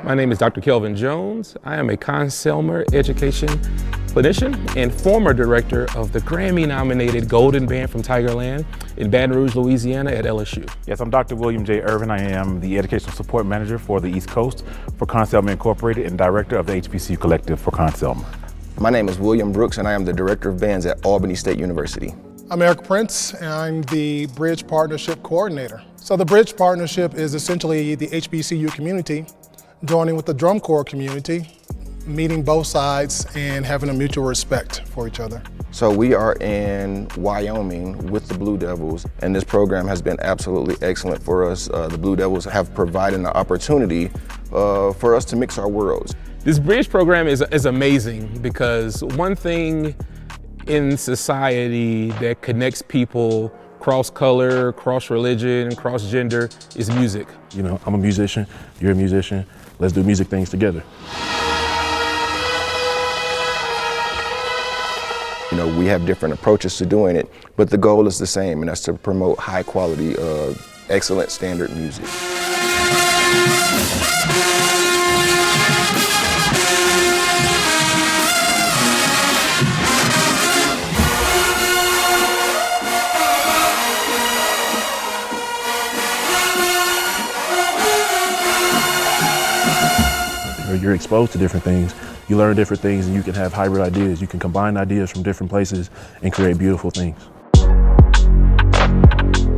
My name is Dr. Kelvin Jones. I am a Conn-Selmer education clinician and former director of the Grammy-nominated Golden Band from Tigerland in Baton Rouge, Louisiana at LSU. Yes, I'm Dr. William J. Irvin. I am the Educational Support Manager for the East Coast for Conn-Selmer Incorporated and Director of the HBCU Collective for Conn-Selmer. My name is William Brooks and I am the Director of Bands at Albany State University. I'm Eric Prince and I'm the Bridge Partnership Coordinator. So the Bridge Partnership is essentially the HBCU community joining with the drum corps community, meeting both sides and having a mutual respect for each other. So we are in Wyoming with the Blue Devils, and this program has been absolutely excellent for us. The Blue Devils have provided an opportunity for us to mix our worlds. This Bridge program is amazing because one thing in society that connects people cross color, cross religion, cross gender is music. You know, I'm a musician, you're a musician, let's do music things together. You know, we have different approaches to doing it, but the goal is the same, and that's to promote high quality, excellent standard music. You're exposed to different things, you learn different things, and you can have hybrid ideas. You can combine ideas from different places and create beautiful things.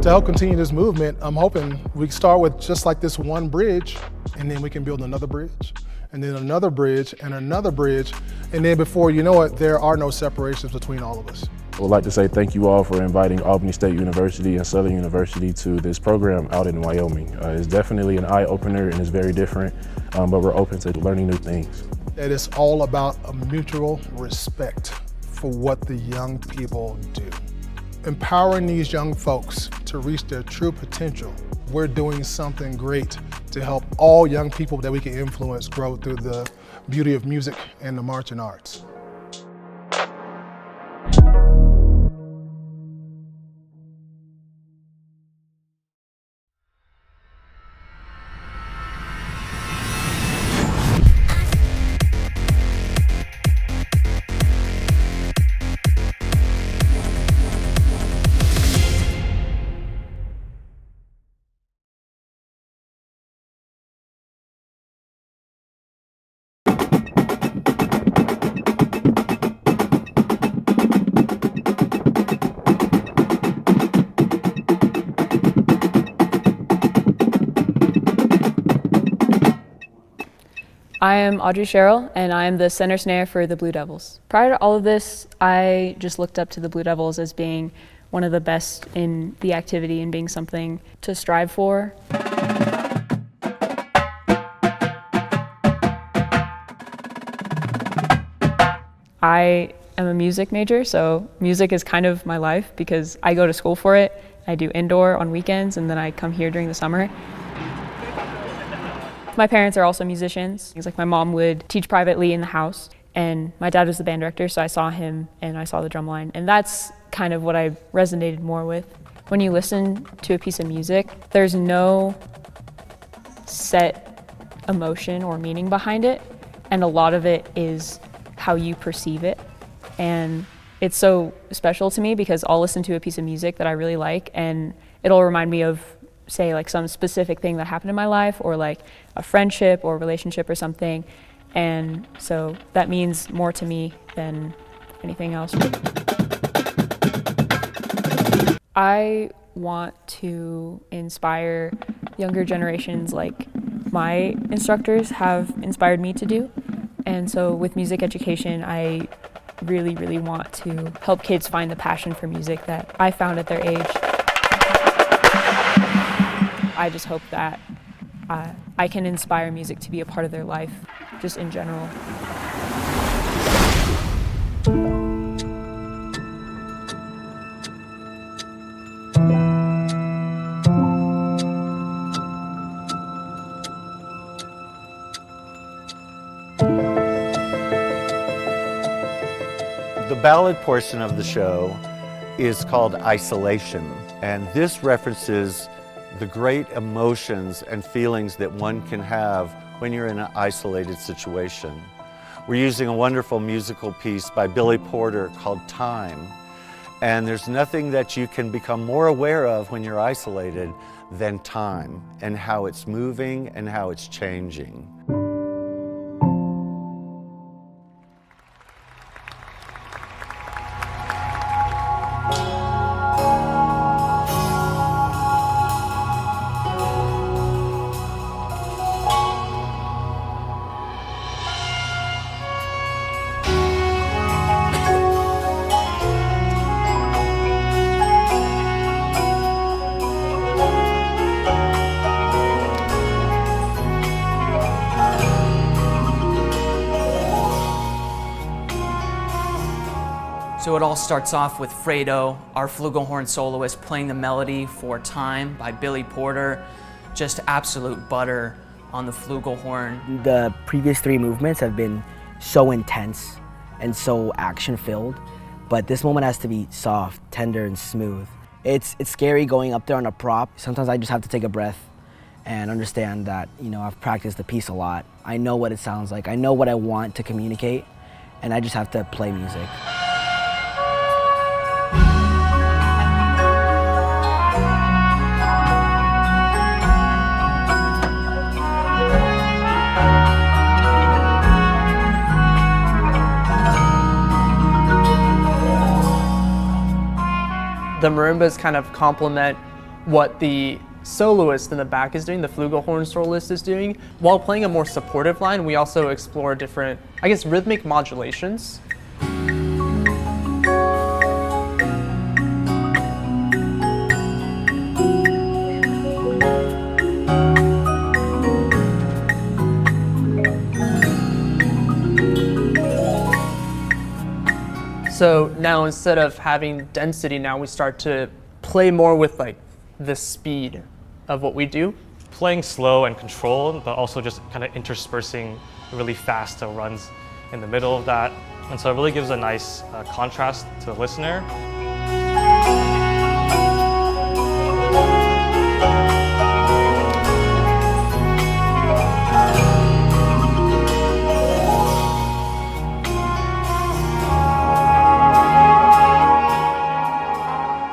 To help continue this movement, I'm hoping we can start with just like this one bridge, and then we can build another bridge, and then another bridge, and another bridge, and then before you know it, there are no separations between all of us. I would like to say thank you all for inviting Albany State University and Southern University to this program out in Wyoming. It's definitely an eye-opener and it's very different, but we're open to learning new things. It is all about a mutual respect for what the young people do. Empowering these young folks to reach their true potential. We're doing something great to help all young people that we can influence grow through the beauty of music and the marching arts. I am Audrey Sherrill, and I am the center snare for the Blue Devils. Prior to all of this, I just looked up to the Blue Devils as being one of the best in the activity and being something to strive for. I am a music major, so music is kind of my life because I go to school for it. I do indoor on weekends, and then I come here during the summer. My parents are also musicians. It's like my mom would teach privately in the house, and my dad was the band director, so I saw him and I saw the drum line, and that's kind of what I resonated more with. When you listen to a piece of music, there's no set emotion or meaning behind it, and a lot of it is how you perceive it. And it's so special to me because I'll listen to a piece of music that I really like, and it'll remind me of, say, like some specific thing that happened in my life, or like a friendship or relationship or something. And so that means more to me than anything else. I want to inspire younger generations like my instructors have inspired me to do. And so with music education, I really, really want to help kids find the passion for music that I found at their age. I just hope that I can inspire music to be a part of their life, just in general. The ballad portion of the show is called Isolation, and this references the great emotions and feelings that one can have when you're in an isolated situation. We're using a wonderful musical piece by Billy Porter called Time. And there's nothing that you can become more aware of when you're isolated than time and how it's moving and how it's changing. So it all starts off with Fredo, our flugelhorn soloist, playing the melody for Time by Billy Porter. Just absolute butter on the flugelhorn. The previous 3 movements have been so intense and so action-filled, but this moment has to be soft, tender, and smooth. It's scary going up there on a prop. Sometimes I just have to take a breath and understand that, you know, I've practiced the piece a lot. I know what it sounds like. I know what I want to communicate, and I just have to play music. The marimbas kind of complement what the soloist in the back is doing, the flugelhorn soloist is doing. While playing a more supportive line, we also explore different, I guess, rhythmic modulations. So now instead of having density, now we start to play more with like the speed of what we do. Playing slow and controlled, but also just kind of interspersing really fast runs in the middle of that. And so it really gives a nice contrast to the listener.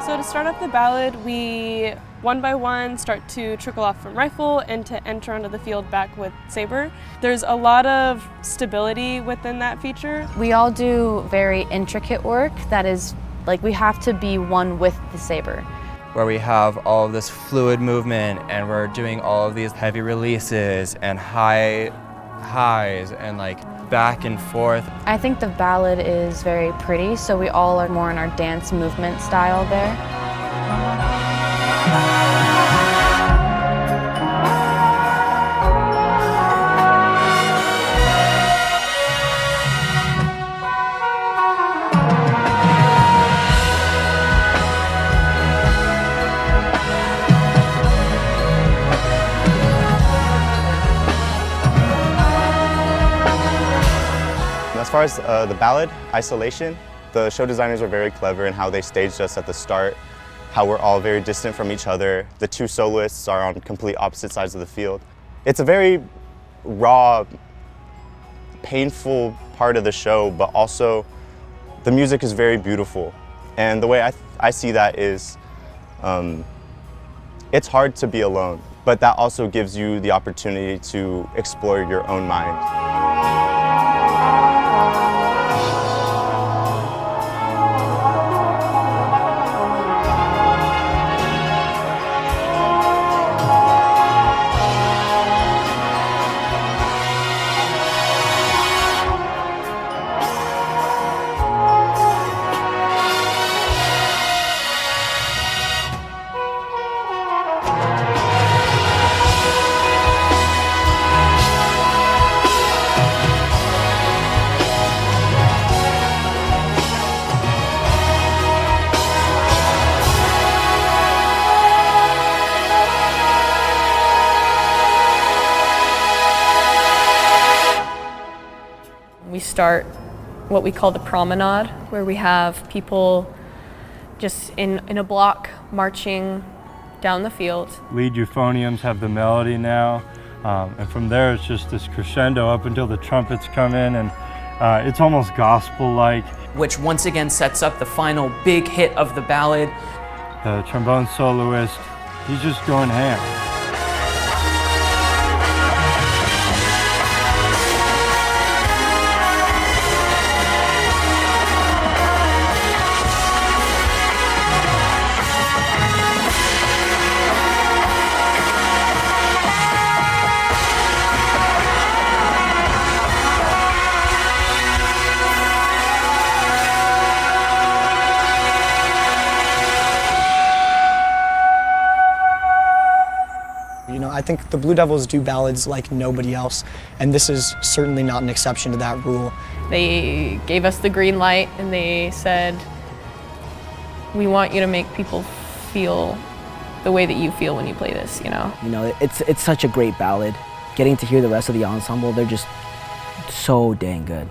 To start off the ballad, we one by one start to trickle off from rifle and to enter onto the field back with saber. There's a lot of stability within that feature. We all do very intricate work that is like we have to be one with the saber. Where we have all of this fluid movement and we're doing all of these heavy releases and highs and like back and forth. I think the ballad is very pretty, so we all are more in our dance movement style there. As far as the ballad, Isolation, the show designers were very clever in how they staged us at the start, how we're all very distant from each other. The 2 soloists are on complete opposite sides of the field. It's a very raw, painful part of the show, but also the music is very beautiful. And the way I see that is, it's hard to be alone, but that also gives you the opportunity to explore your own mind. We start what we call the promenade, where we have people just in a block marching down the field. Lead euphoniums have the melody now. And from there, it's just this crescendo up until the trumpets come in, and it's almost gospel-like. Which once again sets up the final big hit of the ballad. The trombone soloist, he's just going ham. You know, I think the Blue Devils do ballads like nobody else, and this is certainly not an exception to that rule. They gave us the green light and they said, we want you to make people feel the way that you feel when you play this, you know? You know, it's such a great ballad. Getting to hear the rest of the ensemble, they're just so dang good.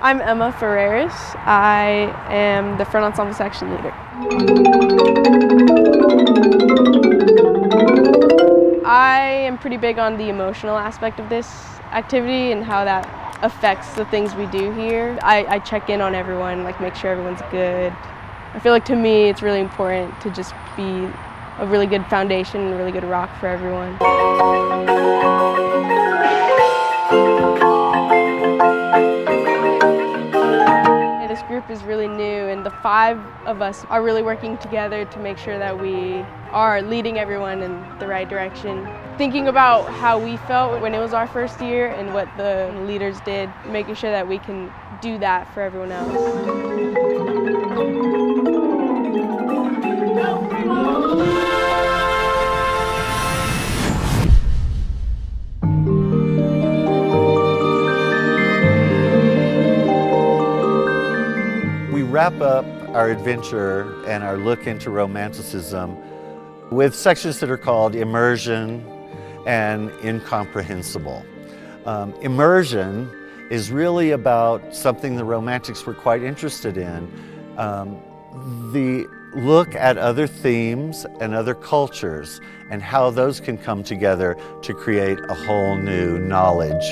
I'm Emma Ferreris. I am the front ensemble section leader. I am pretty big on the emotional aspect of this activity and how that affects the things we do here. I check in on everyone, like make sure everyone's good. I feel like to me it's really important to just be a really good foundation and a really good rock for everyone. This group is really new, and the 5 of us are really working together to make sure that we are leading everyone in the right direction. Thinking about how we felt when it was our first year and what the leaders did, making sure that we can do that for everyone else. We wrap up our adventure and our look into romanticism with sections that are called Immersion and Incomprehensible. Immersion is really about something the Romantics were quite interested in. The look at other themes and other cultures and how those can come together to create a whole new knowledge.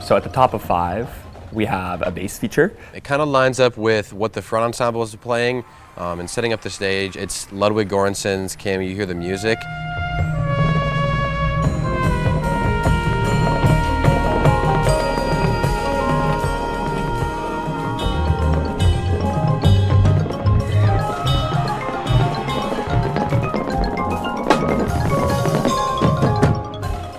So at the top of 5, we have a bass feature. It kind of lines up with what the front ensemble is playing and setting up the stage. It's Ludwig Göransson's Can You Hear the Music?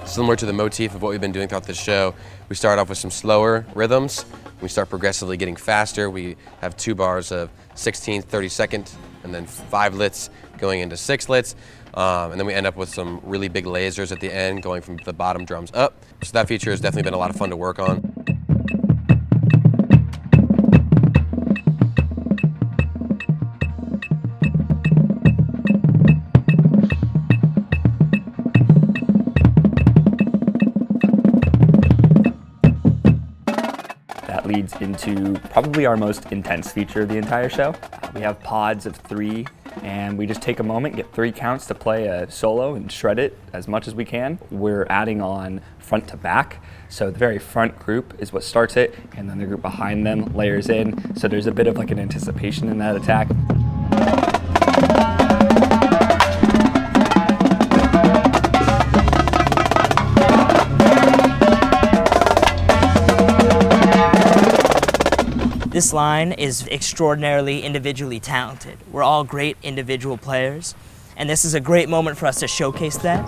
Similar to the motif of what we've been doing throughout the show, we start off with some slower rhythms. We start progressively getting faster. We have 2 bars of 16th, 32nd, and then 5 lits going into 6 lits. And then we end up with some really big lasers at the end going from the bottom drums up. So that feature has definitely been a lot of fun to work on. that leads into probably our most intense feature of the entire show. We have pods of 3, and we just take a moment, get 3 counts to play a solo and shred it as much as we can. We're adding on front to back. So the very front group is what starts it, and then the group behind them layers in. So there's a bit of like an anticipation in that attack. This line is extraordinarily individually talented. We're all great individual players, and this is a great moment for us to showcase that.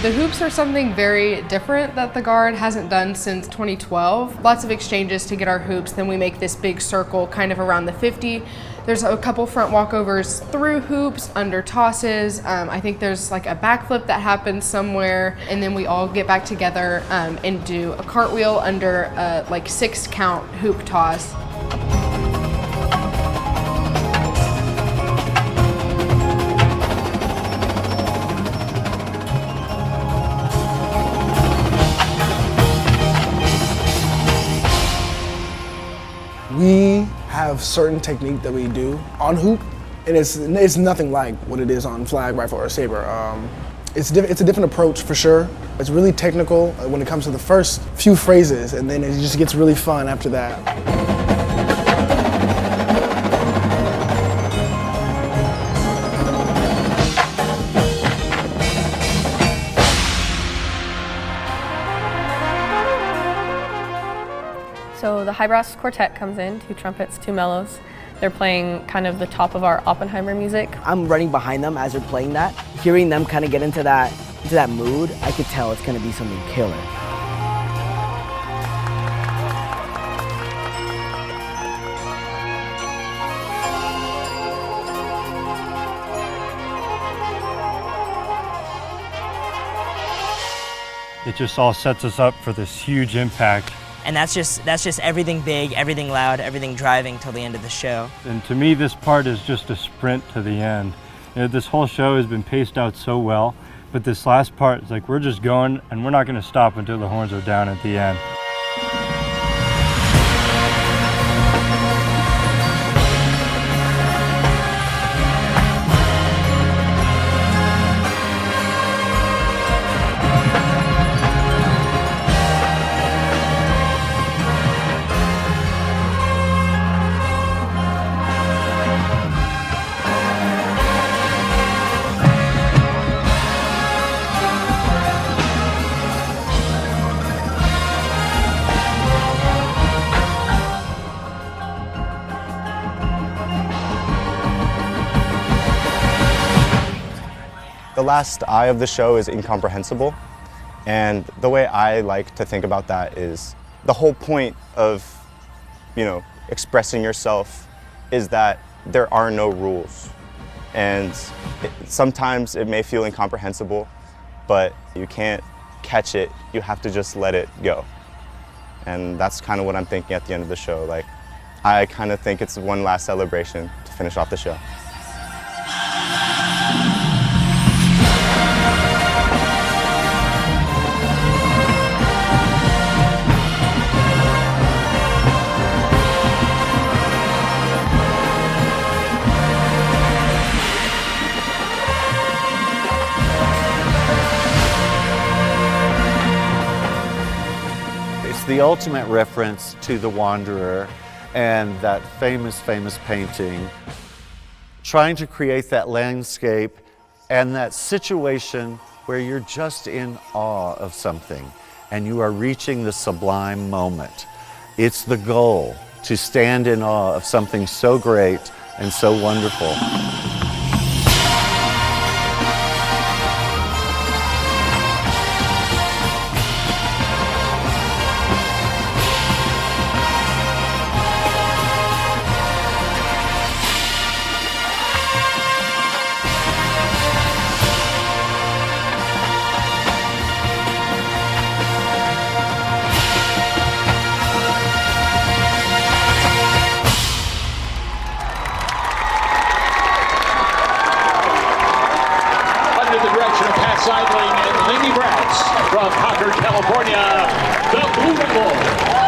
The hoops are something very different that the Guard hasn't done since 2012. Lots of exchanges to get our hoops, then we make this big circle kind of around the 50. There's a couple front walkovers through hoops, under tosses. I think there's like a backflip that happens somewhere, and then we all get back together and do a cartwheel under a like 6 count hoop toss. We have certain technique that we do on hoop, and it's nothing like what it is on flag, rifle, or saber. It's a different approach for sure. It's really technical when it comes to the first few phrases, and then it just gets really fun after that. So the high brass quartet comes in, 2 trumpets, 2 mellows. They're playing kind of the top of our Oppenheimer music. I'm running behind them as they're playing that. Hearing them kind of get into that mood, I could tell it's gonna be something killer. It just all sets us up for this huge impact. And that's just everything big, everything loud, everything driving till the end of the show. And to me, this part is just a sprint to the end. You know, this whole show has been paced out so well, but this last part is like we're just going and we're not going to stop until the horns are down at the end. The last I of the show is incomprehensible, and the way I like to think about that is the whole point of, expressing yourself is that there are no rules, and sometimes it may feel incomprehensible, but you can't catch it, you have to just let it go. And that's kind of what I'm thinking at the end of the show. Like, I kind of think it's one last celebration to finish off the show. The ultimate reference to the Wanderer and that famous painting, trying to create that landscape and that situation where you're just in awe of something and you are reaching the sublime moment. It's the goal, to stand in awe of something so great and so wonderful. sidling and Lady Brats from Concord, California, the Blue Devils.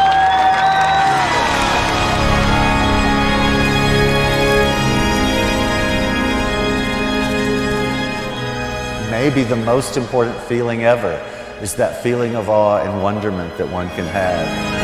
Maybe the most important feeling ever is that feeling of awe and wonderment that one can have.